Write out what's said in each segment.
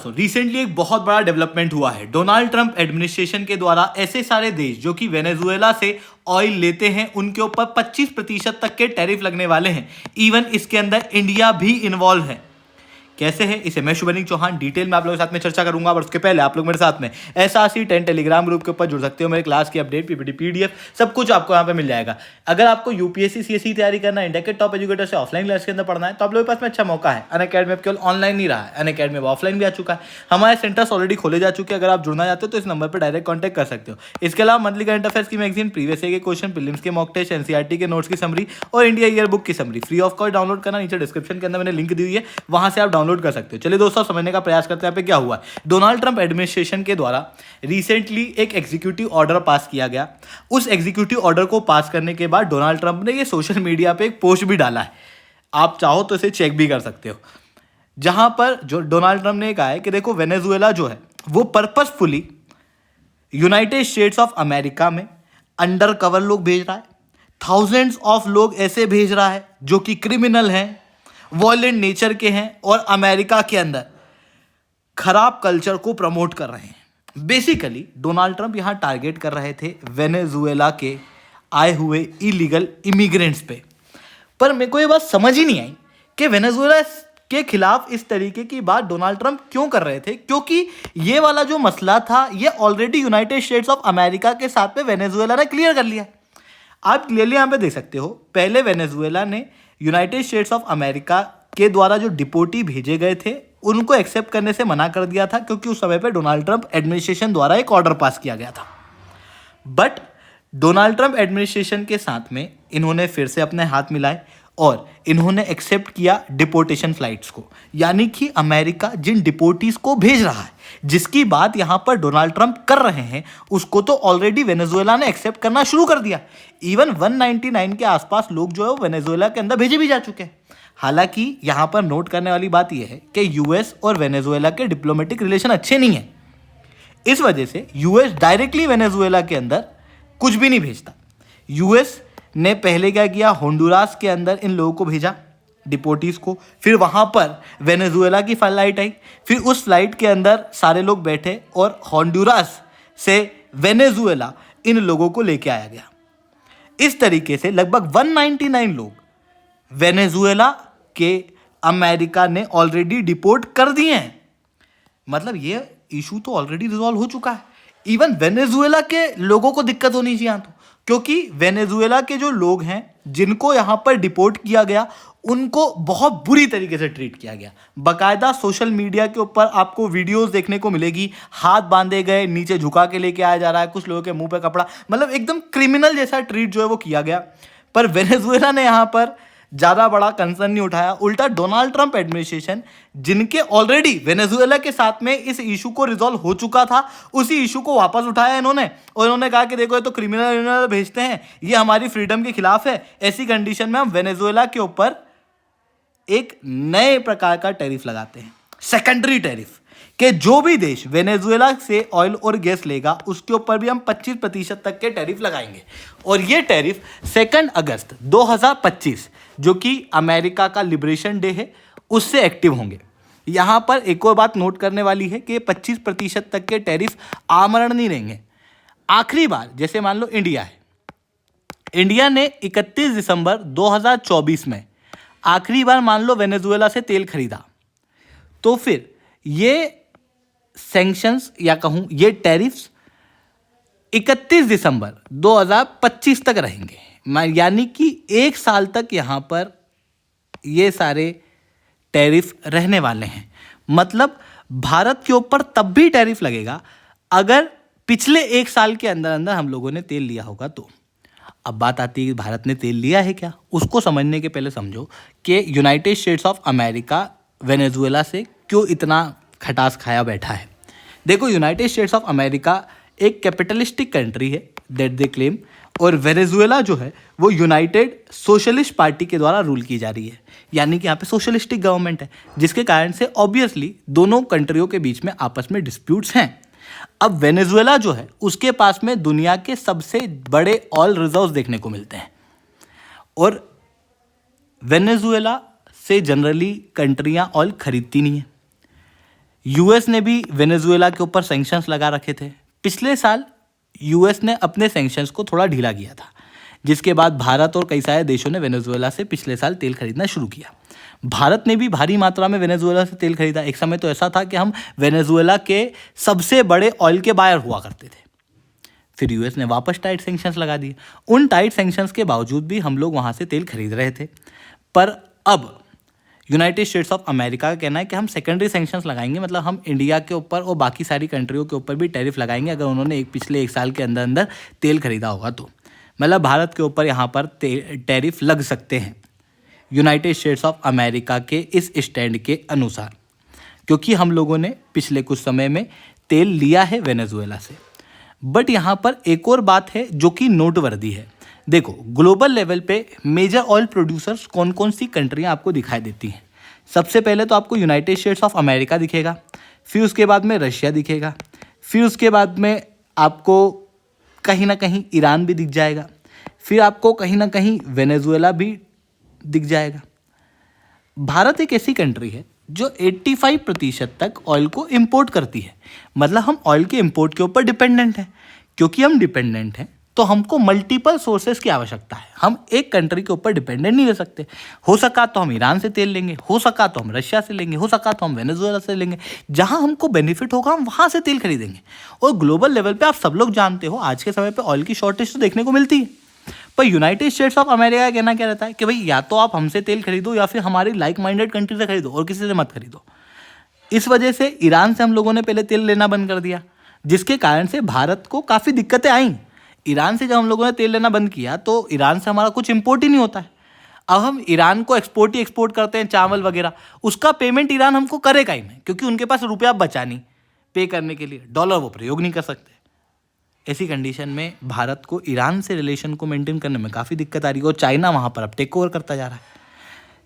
दोस्तों, रिसेंटली एक बहुत बड़ा डेवलपमेंट हुआ है। डोनाल्ड ट्रंप एडमिनिस्ट्रेशन के द्वारा ऐसे सारे देश जो कि वेनेजुएला से ऑयल लेते हैं उनके ऊपर 25% तक के टैरिफ लगने वाले हैं। इवन इसके अंदर इंडिया भी इन्वॉल्व है। कैसे है इसे मैं शुभनील चौहान डिटेल में आप लोगों के साथ में चर्चा करूंगा। और उसके पहले आप लोग मेरे साथ में SRC10 टेलीग्राम ग्रुप के ऊपर जुड़ सकते हो। मेरे क्लास की अपडेट, PPT, PDF सब कुछ आपको यहाँ पे मिल जाएगा। अगर आपको UPSC CSE तैयारी करना है, इंडिया के टॉप एजुकेटर से ऑफलाइन क्लास के अंदर पढ़ना है, तो आप लोगों के पास में अच्छा मौका है। अनअकैडमी अब केवल ऑनलाइन नहीं रहा है, अनअकैडमी अब ऑफलाइन भी आ चुका है। हमारे सेंटर्स ऑलरेडी खोले जा चुके हैं। अगर आप जुड़ना चाहते हो तो इस नंबर पर डायरेक्ट कॉन्टैक्ट कर सकते हो। इसके अलावा मंथली करंट अफेयर्स की मैगजीन, प्रीवियस ईयर के क्वेश्चन, प्रीलिम्स के मॉक टेस्ट, NCERT के नोट्स की समरी और इंडिया ईयर बुक की summary free of cost download करना नीचे डिस्क्रिप्शन के अंदर मैंने लिंक दी हुई है, वहां से आप डाउनलोड कर सकते हो। चलिए दोस्तों, समझने का प्रयास करते हैं यहाँ पे क्या हुआ है। डोनाल्ड ट्रंप एडमिनिस्ट्रेशन के द्वारा रिसेंटली एक एग्जीक्यूटिव ऑर्डर पास किया गया। उस एग्जीक्यूटिव ऑर्डर को पास करने के बाद डोनाल्ड ट्रंप ने ये सोशल मीडिया पे एक पोस्ट भी डाला है। आप चाहो तो इसे चेक भी कर सकते हो, जहां पर जो डोनाल्ड ट्रंप ने कहा है कि देखो, वेनेजुएला जो है वो purposefully United states of America में अंडर कवर लोग भेज रहा है। थाउजेंड्स ऑफ लोग ऐसे भेज रहा है जो कि क्रिमिनल हैं, वॉयलेंट नेचर के हैं और अमेरिका के अंदर खराब कल्चर को प्रमोट कर रहे हैं। बेसिकली डोनाल्ड ट्रंप यहां टारगेट कर रहे थे वेनेजुएला के आए हुए इलीगल इमिग्रेंट्स पे। पर मेरे को ये बात समझ ही नहीं आई कि वेनेजुएला के खिलाफ इस तरीके की बात डोनाल्ड ट्रंप क्यों कर रहे थे, क्योंकि ये वाला जो मसला था ये already United states of America के साथ में वेनेजुएला ने क्लियर कर लिया। आप क्लियरली यहां पे देख सकते हो, पहले वेनेजुएला ने यूनाइटेड स्टेट्स ऑफ अमेरिका के द्वारा जो डिपोटी भेजे गए थे उनको एक्सेप्ट करने से मना कर दिया था, क्योंकि उस समय पे डोनाल्ड ट्रंप एडमिनिस्ट्रेशन द्वारा एक ऑर्डर पास किया गया था। बट डोनाल्ड ट्रंप एडमिनिस्ट्रेशन के साथ में इन्होंने फिर से अपने हाथ मिलाए और इन्होंने एक्सेप्ट किया डिपोटेशन फ्लाइट्स को, यानी कि अमेरिका जिन डिपोटीज को भेज रहा है, जिसकी बात यहां पर डोनाल्ड ट्रंप कर रहे हैं, उसको तो ऑलरेडी वेनेजुएला ने एक्सेप्ट करना शुरू कर दिया। इवन 199 के आसपास लोग जो है वो वेनेजुएला के अंदर भेजे भी जा चुके हैं। हालांकि यहां पर नोट करने वाली बात यह है कि यूएस और वेनेजुएला के डिप्लोमेटिक रिलेशन अच्छे नहीं है। इस वजह से यूएस डायरेक्टली वेनेजुएला के अंदर कुछ भी नहीं भेजता। यूएस ने पहले क्या किया, होंडुरास के अंदर इन लोगों को भेजा, डिपोटीज को। फिर वहां पर वेनेजुएला की फ्लाइट आई, फिर उस फ्लाइट के अंदर सारे लोग बैठे और होंडुरास से वेनेजुएला इन लोगों को लेके आया गया। इस तरीके से लगभग 199 लोग वेनेजुएला के अमेरिका ने ऑलरेडी डिपोर्ट कर दिए हैं। मतलब ये इशू तो ऑलरेडी रिजॉल्व हो चुका है। इवन वेनेजुएला के लोगों को दिक्कत होनी चाहिए तो, क्योंकि वेनेजुएला के जो लोग हैं जिनको यहां पर डिपोर्ट किया गया उनको बहुत बुरी तरीके से ट्रीट किया गया। बकायदा सोशल मीडिया के ऊपर आपको वीडियोस देखने को मिलेगी, हाथ बांधे गए, नीचे झुका के लेके आया जा रहा है, कुछ लोगों के मुंह पे कपड़ा, मतलब एकदम क्रिमिनल जैसा ट्रीट जो है वो किया गया। पर वेनेजुएला ने यहां पर ज़्यादा बड़ा कंसर्न नहीं उठाया। उल्टा डोनाल्ड ट्रंप एडमिनिस्ट्रेशन, जिनके ऑलरेडी वेनेजुएला के साथ में इस इशू को रिजॉल्व हो चुका था, उसी इशू को वापस उठाया इन्होंने और इन्होंने कहा कि देखो ये तो क्रिमिनल भेजते हैं, ये हमारी फ्रीडम के खिलाफ है। ऐसी कंडीशन में हम वेनेजुएला के ऊपर एक नए प्रकार का टैरिफ लगाते हैं, सेकेंडरी टैरिफ, कि जो भी देश वेनेजुएला से ऑयल और गैस लेगा उसके ऊपर भी हम 25% तक के टैरिफ लगाएंगे। और ये टैरिफ 2 अगस्त 2025 जो कि अमेरिका का लिबरेशन डे है उससे एक्टिव होंगे। यहाँ पर एक और बात नोट करने वाली है कि 25% तक के टैरिफ आमरण नहीं रहेंगे। आखिरी बार जैसे मान लो इंडिया है, इंडिया ने 31 दिसंबर 2024 में आखिरी बार मान लो वेनेजुएला से तेल खरीदा, तो फिर ये सैंक्शंस या कहूँ ये टैरिफ्स 31 दिसंबर 2025 तक रहेंगे। यानी कि 1 साल तक यहाँ पर ये सारे टैरिफ रहने वाले हैं। मतलब भारत के ऊपर तब भी टैरिफ लगेगा अगर पिछले 1 साल के अंदर अंदर हम लोगों ने तेल लिया होगा तो। अब बात आती है भारत ने तेल लिया है क्या, उसको समझने के पहले समझो कि United states of America Venezuela से क्यों इतना खटास खाया बैठा है। देखो, यूनाइटेड स्टेट्स ऑफ अमेरिका एक कैपिटलिस्टिक कंट्री है दैट दे क्लेम, और वेनेजुएला जो है वो यूनाइटेड सोशलिस्ट पार्टी के द्वारा रूल की जा रही है। यानी कि यहाँ पे सोशलिस्टिक गवर्नमेंट है, जिसके कारण से ऑब्वियसली दोनों कंट्रियों के बीच में आपस में डिस्प्यूट्स हैं। अब वेनेजुएला जो है उसके पास में दुनिया के सबसे बड़े ऑयल रिजर्व्स देखने को मिलते हैं, और वेनेजुएला से जनरली कंट्रियां ऑयल खरीदती नहीं है। यूएस ने भी वेनेजुएला के ऊपर सैंक्शंस लगा रखे थे। पिछले साल यूएस ने अपने सैंक्शंस को थोड़ा ढीला किया था, जिसके बाद भारत और कई सारे देशों ने वेनेजुएला से पिछले साल तेल खरीदना शुरू किया। भारत ने भी भारी मात्रा में वेनेजुएला से तेल खरीदा। एक समय तो ऐसा था कि हम वेनेजुएला के सबसे बड़े ऑयल के बायर हुआ करते थे। फिर यूएस ने वापस टाइट सैंक्शंस लगा दिए। उन टाइट सैंक्शंस के बावजूद भी हम लोग वहाँ से तेल खरीद रहे थे। पर अब यूनाइटेड स्टेट्स ऑफ अमेरिका का कहना है कि हम सेकेंडरी सैंक्शंस लगाएंगे, मतलब हम इंडिया के ऊपर और बाकी सारी कंट्रियों के ऊपर भी टैरिफ लगाएंगे अगर उन्होंने पिछले एक साल के अंदर अंदर तेल खरीदा होगा तो। मतलब भारत के ऊपर यहाँ पर टैरिफ लग सकते हैं यूनाइटेड स्टेट्स ऑफ अमेरिका के इस स्टैंड के अनुसार, क्योंकि हम लोगों ने पिछले कुछ समय में तेल लिया है वेनेजुएला से। बट यहाँ पर एक और बात है जो कि नोटवर्दी है। देखो, ग्लोबल लेवल पे मेजर ऑयल प्रोड्यूसर्स कौन कौन सी कंट्रियाँ आपको दिखाई देती हैं। सबसे पहले तो आपको यूनाइटेड स्टेट्स ऑफ अमेरिका दिखेगा, फिर उसके बाद में रशिया दिखेगा, फिर उसके बाद में आपको कहीं ना कहीं ईरान भी दिख जाएगा, फिर आपको कहीं ना कहीं वेनेजुएला भी दिख जाएगा। भारत एक ऐसी कंट्री है जो 85% तक ऑयल को इंपोर्ट करती है। मतलब हम ऑयल के इंपोर्ट के ऊपर डिपेंडेंट हैं। क्योंकि हम डिपेंडेंट हैं तो हमको मल्टीपल सोर्सेज की आवश्यकता है। हम एक कंट्री के ऊपर डिपेंडेंट नहीं रह सकते। हो सका तो हम ईरान से तेल लेंगे, हो सका तो हम रशिया से लेंगे, हो सका तो हम वेनेजुएला से लेंगे। जहां हमको बेनिफिट होगा हम वहां से तेल खरीदेंगे। और ग्लोबल लेवल पे आप सब लोग जानते हो आज के समय पे ऑयल की शॉर्टेज तो देखने को मिलती है। पर यूनाइटेड स्टेट्स ऑफ अमेरिका का कहना क्या रहता है कि भाई या तो आप हमसे तेल खरीदो या फिर हमारी लाइक माइंडेड कंट्री से खरीदो और किसी से मत खरीदो। इस वजह से ईरान से हम लोगों ने पहले तेल लेना बंद कर दिया, जिसके कारण से भारत को काफ़ी दिक्कतें आईं। ईरान से जब हम लोगों ने तेल लेना बंद किया तो ईरान से हमारा कुछ इंपोर्ट ही नहीं होता है। अब हम ईरान को एक्सपोर्ट ही एक्सपोर्ट करते हैं, चावल वगैरह। उसका पेमेंट ईरान हमको करेगा ही नहीं, क्योंकि उनके पास रुपया बचा नहीं पे करने के लिए, डॉलर वो प्रयोग नहीं कर सकते। ऐसी कंडीशन में भारत को ईरान से रिलेशन को मेंटेन करने में काफ़ी दिक्कत आ रही है और चाइना वहाँ पर अब टेक ओवर करता जा रहा है।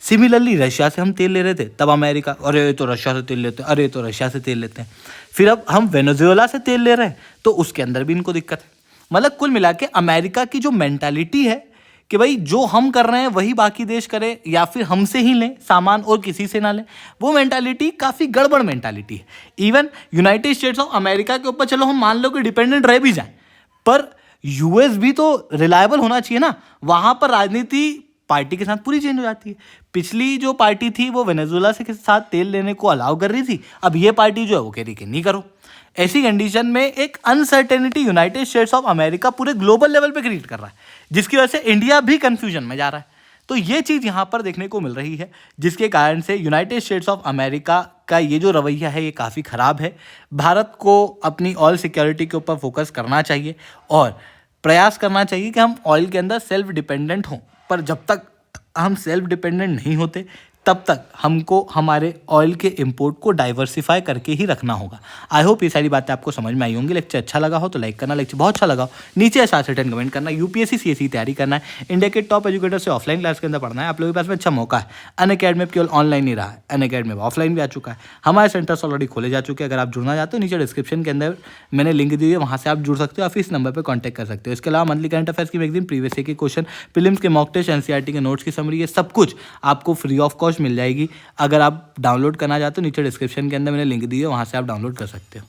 सिमिलरली रशिया से हम तेल ले रहे थे, तब अमेरिका अरे तो रशिया से तेल लेते हैं, अरे तो रशिया से तेल लेते हैं। फिर अब हम वेनेजुएला से तेल ले रहे हैं तो उसके अंदर भी इनको दिक्कत है। मतलब कुल मिला के अमेरिका की जो मेंटालिटी है कि भाई जो हम कर रहे हैं वही बाकी देश करें या फिर हमसे ही लें सामान और किसी से ना लें, वो मेंटालिटी काफ़ी गड़बड़ मेंटालिटी है। Even United states of America के ऊपर चलो हम मान लो कि डिपेंडेंट रह भी जाएं, पर यूएस भी तो रिलायबल होना चाहिए ना। वहाँ पर राजनीति पार्टी के साथ पूरी चेंज हो जाती है। पिछली जो पार्टी थी वो वेनेजुएला से के साथ तेल लेने को अलाउ कर रही थी, अब ये पार्टी जो है वो कह रही कि नहीं करो। ऐसी कंडीशन में एक uncertainty United states of America पूरे ग्लोबल लेवल पे क्रिएट कर रहा है, जिसकी वजह से इंडिया भी कंफ्यूजन में जा रहा है। तो ये चीज़ यहाँ पर देखने को मिल रही है, जिसके कारण से यूनाइटेड स्टेट्स ऑफ अमेरिका का ये जो रवैया है ये काफ़ी ख़राब है। भारत को अपनी ऑयल सिक्योरिटी के ऊपर फोकस करना चाहिए और प्रयास करना चाहिए कि हम ऑयल के अंदर सेल्फ डिपेंडेंट हों। पर जब तक हम सेल्फ डिपेंडेंट नहीं होते तब तक हमको हमारे ऑयल के इंपोर्ट को डाइवर्सिफाई करके ही रखना होगा। आई होप ये सारी बातें आपको समझ में आई होंगी। लेक्चर अच्छा लगा हो तो लाइक करना, लेक्चर बहुत अच्छा लगा हो नीचे सर्टेन कमेंट करना। यूपीएससी सीएससी तैयारी करना है, इंडिया के टॉप एजुकेटर से ऑफलाइन क्लास के अंदर पढ़ना है, आप लोगों के पास में अच्छा मौका है। अनअकैडमी केवल ऑनलाइन नहीं रहा है, अनअकैडमी में ऑफलाइन भी आ चुका है। हमारे सेंटर्स ऑलरेडी खोले जा चुके हैं। अगर आप जुड़ना चाहते हो नीचे डिस्क्रिप्शन के अंदर मैंने लिंक दी है, वहाँ से आप जुड़ सकते हो या फिर इस नंबर पर कॉन्टैक्ट कर सकते हो। इसके अलावा मंथली करंट अफेयर्स की मैगजीन, प्रीवियस ईयर के क्वेश्चन, फिल्म्स के मॉक टेस्ट, एनसीईआरटी के नोट्स की समरी, ये सब कुछ आपको फ्री ऑफ कॉस्ट मिल जाएगी। अगर आप डाउनलोड करना चाहते हो नीचे डिस्क्रिप्शन के अंदर मैंने लिंक दी है, वहाँ से आप डाउनलोड कर सकते हो।